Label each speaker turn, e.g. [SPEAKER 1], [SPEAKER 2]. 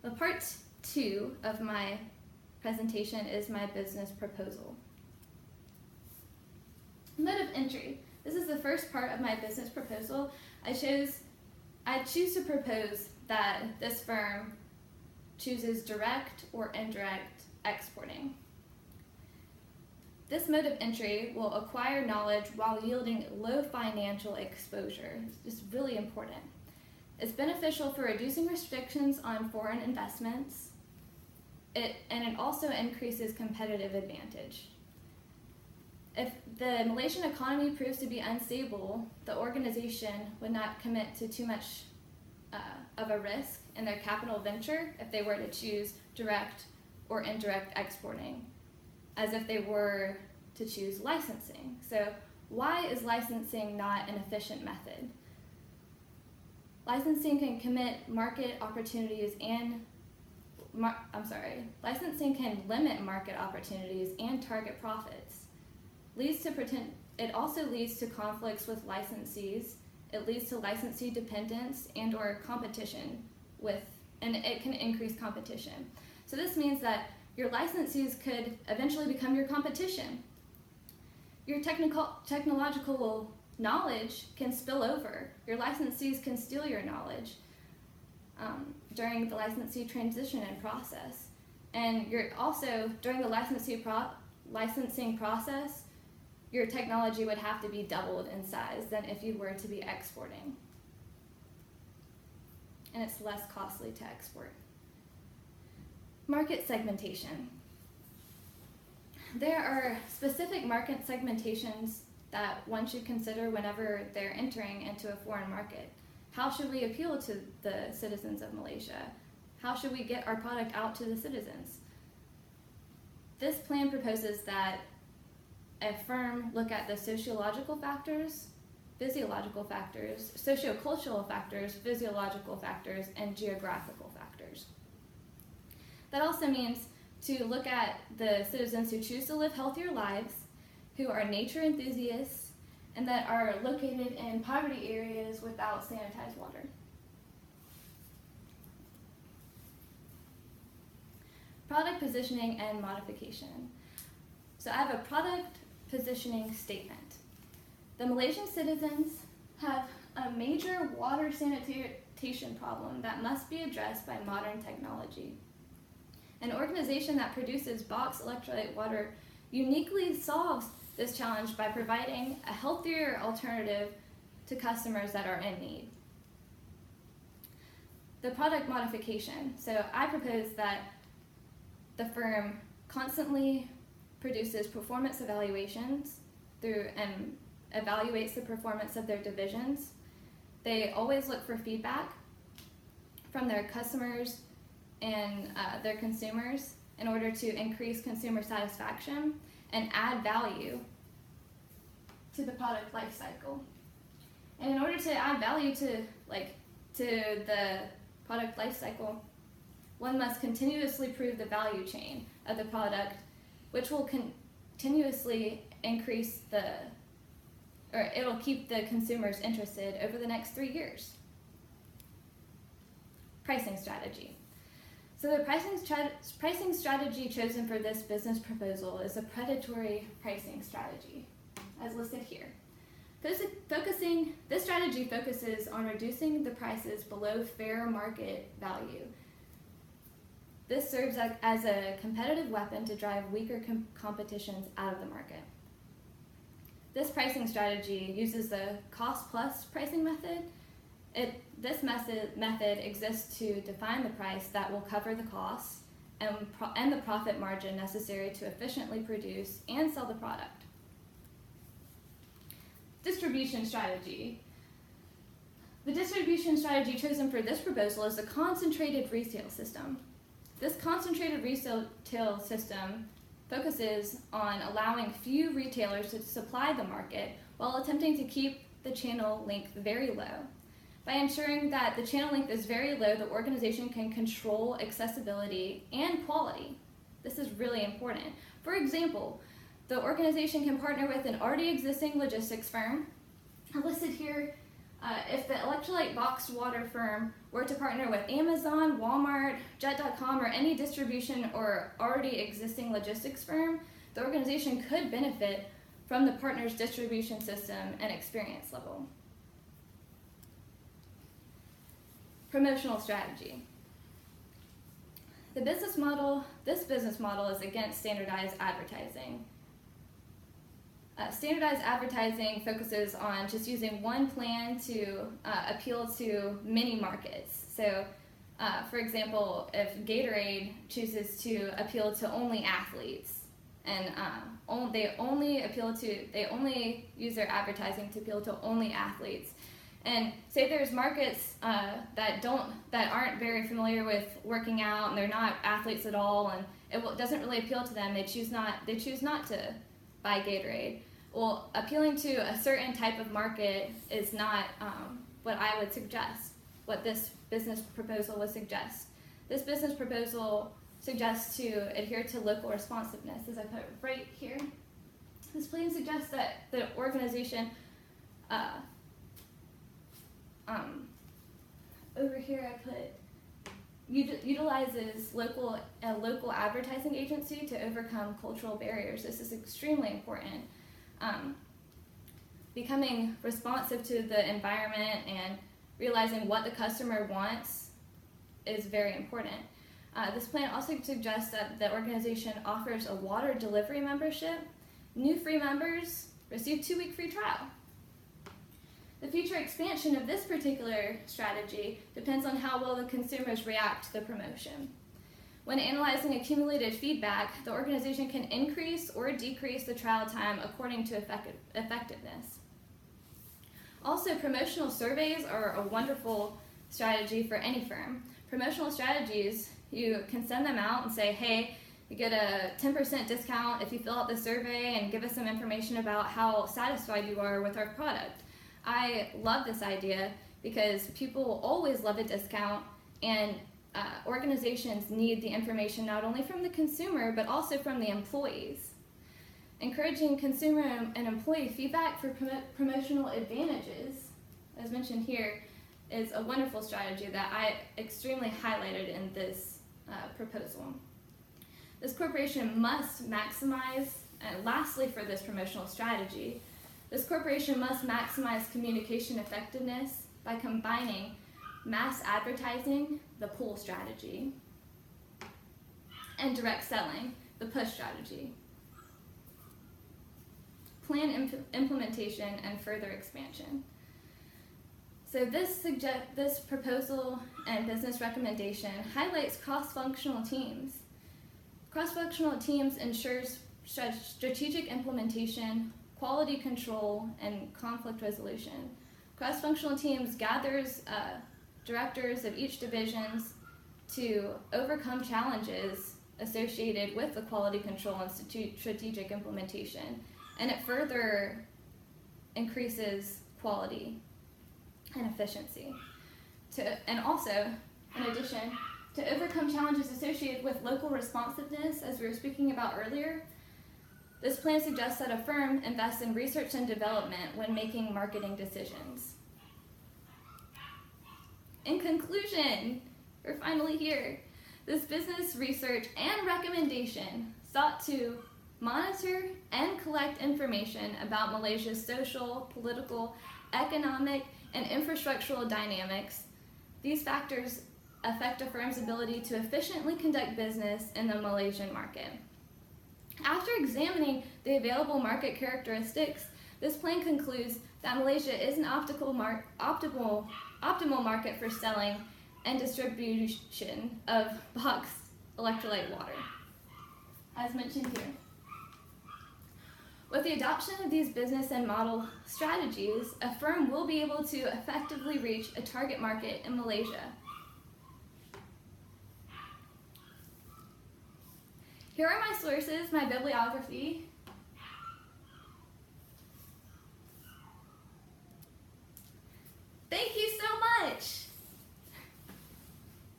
[SPEAKER 1] The part 2 of my presentation is my business proposal. Mode of entry. This is the first part of my business proposal. I choose to propose that this firm chooses direct or indirect exporting. This mode of entry will acquire knowledge while yielding low financial exposure. It's just really important. It's beneficial for reducing restrictions on foreign investments, and it also increases competitive advantage. If the Malaysian economy proves to be unstable, the organization would not commit to too much of a risk in their capital venture if they were to choose direct or indirect exporting, as if they were to choose licensing. So why is licensing not an efficient method? Licensing can limit market opportunities and target profits. It also leads to conflicts with licensees. It leads to licensee dependence and or competition and it can increase competition. So this means that your licensees could eventually become your competition. Your technological knowledge can spill over. Your licensees can steal your knowledge during the licensee transition and process. And you're also, during the licensing process, your technology would have to be doubled in size than if you were to be exporting. And it's less costly to export. Market segmentation. There are specific market segmentations that one should consider whenever they're entering into a foreign market. How should we appeal to the citizens of Malaysia? How should we get our product out to the citizens? This plan proposes that a firm look at the sociological factors, physiological factors, sociocultural factors, physiological factors, and geographical factors. That also means to look at the citizens who choose to live healthier lives, who are nature enthusiasts, and that are located in poverty areas without sanitized water. Product positioning and modification. So I have a product positioning statement. The Malaysian citizens have a major water sanitation problem that must be addressed by modern technology. An organization that produces boxed electrolyte water uniquely solves this challenge by providing a healthier alternative to customers that are in need. The product modification. So I propose that the firm constantly produces performance evaluations and evaluates the performance of their divisions. They always look for feedback from their customers and their consumers in order to increase consumer satisfaction and add value to the product life cycle. And in order to add value to the product life cycle, one must continuously prove the value chain of the product, which will continuously increase it'll keep the consumers interested over the next 3 years. Pricing strategy. So the pricing strategy chosen for this business proposal is a predatory pricing strategy, as listed here. This strategy focuses on reducing the prices below fair market value. This serves as a competitive weapon to drive weaker competitions out of the market. This pricing strategy uses the cost-plus pricing method. This method exists to define the price that will cover the costs and the profit margin necessary to efficiently produce and sell the product. Distribution strategy. The distribution strategy chosen for this proposal is a concentrated retail system. This concentrated retail system focuses on allowing few retailers to supply the market while attempting to keep the channel length very low. By ensuring that the channel length is very low, the organization can control accessibility and quality. This is really important. For example, the organization can partner with an already existing logistics firm, listed here If the electrolyte boxed water firm were to partner with Amazon, Walmart, Jet.com, or any distribution or already existing logistics firm, the organization could benefit from the partner's distribution system and experience level. Promotional strategy. This business model is against standardized advertising. Standardized advertising focuses on just using one plan to appeal to many markets. So, for example, if Gatorade chooses to appeal to only athletes, and they only use their advertising to appeal to only athletes. And say there's markets that aren't very familiar with working out, and they're not athletes at all, and it doesn't really appeal to them. They choose not to buy Gatorade. Well, appealing to a certain type of market is not what I would suggest. What this business proposal would suggest. This business proposal suggests to adhere to local responsiveness, as I put right here. This plan suggests that the organization, over here I put, utilizes a local advertising agency to overcome cultural barriers. This is extremely important. Becoming responsive to the environment and realizing what the customer wants is very important. This plan also suggests that the organization offers a water delivery membership. New free members receive 2-week free trial. The future expansion of this particular strategy depends on how well the consumers react to the promotion. When analyzing accumulated feedback, the organization can increase or decrease the trial time according to effectiveness. Also, promotional surveys are a wonderful strategy for any firm. Promotional strategies, you can send them out and say, hey, you get a 10% discount if you fill out the survey and give us some information about how satisfied you are with our product. I love this idea because people always love a discount, and organizations need the information not only from the consumer but also from the employees. Encouraging consumer and employee feedback for promotional advantages, as mentioned here, is a wonderful strategy that I extremely highlighted in this proposal. This corporation must maximize, and lastly for this promotional strategy, this corporation must maximize communication effectiveness by combining mass advertising, the pull strategy, and direct selling, the push strategy. Plan implementation and further expansion. So this proposal and business recommendation highlights cross-functional teams. Cross-functional teams ensures strategic implementation, quality control, and conflict resolution. Cross-functional teams gathers directors of each divisions to overcome challenges associated with the quality control and strategic implementation, and it further increases quality and efficiency. And also, in addition, to overcome challenges associated with local responsiveness, as we were speaking about earlier, this plan suggests that a firm invests in research and development when making marketing decisions. In conclusion, we're finally here. This business research and recommendation sought to monitor and collect information about Malaysia's social, political, economic, and infrastructural dynamics. These factors affect a firm's ability to efficiently conduct business in the Malaysian market. After examining the available market characteristics, this plan concludes that Malaysia is an optimal market for selling and distribution of boxed electrolyte water, as mentioned here. With the adoption of these business and model strategies, a firm will be able to effectively reach a target market in Malaysia. Here are my sources, my bibliography.